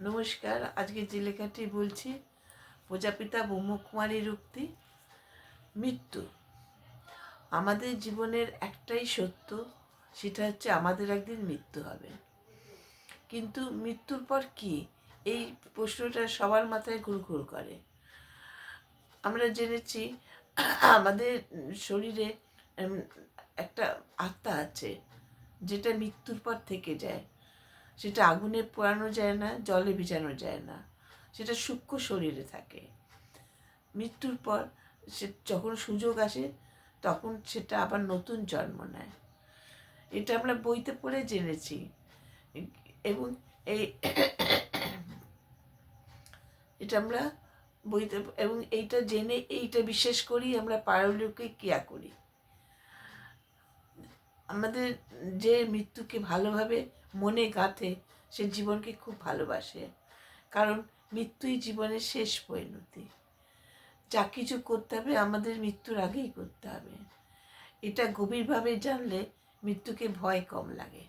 নমস্কার। আজকে যে লেখাটি বলছি, প্রজাপিতা ব্রহ্মকুমারীর উক্তি। মৃত্যু আমাদের জীবনের একটাই সত্য, সেটা হচ্ছে আমাদের একদিন মৃত্যু হবে। কিন্তু মৃত্যুর পর কি, এই প্রশ্নটা সবার মাথায় ঘুরঘুর করে। আমরা জেনেছি আমাদের শরীরে একটা আত্মা আছে, যেটা মৃত্যুর পর থেকে যায়। সেটা আগুনে পোড়ানো যায় না, জলে ভিজানো যায় না, সেটা সূক্ষ্ম শরীরে থাকে। মৃত্যুর পর সে যখন সুযোগ আসে, তখন সেটা আবার নতুন জন্ম নেয়। এটা আমরা বইতে পড়ে জেনেছি। এবং এই এটা আমরা বইতে, এবং এইটা জেনে এইটা বিশ্বাস করি, আমরা পারলৌকিক ক্রিয়া করি। আমাদের যে মৃত্যুকে ভালোভাবে মনে গাঁথে, সে জীবনকে খুব ভালোবাসে, কারণ মৃত্যুই জীবনের শেষ পরিণতি। যা কিছু করতে হবে আমাদের মৃত্যুর আগেই করতে হবে। এটা গভীরভাবে জানলে মৃত্যুকে ভয় কম লাগে।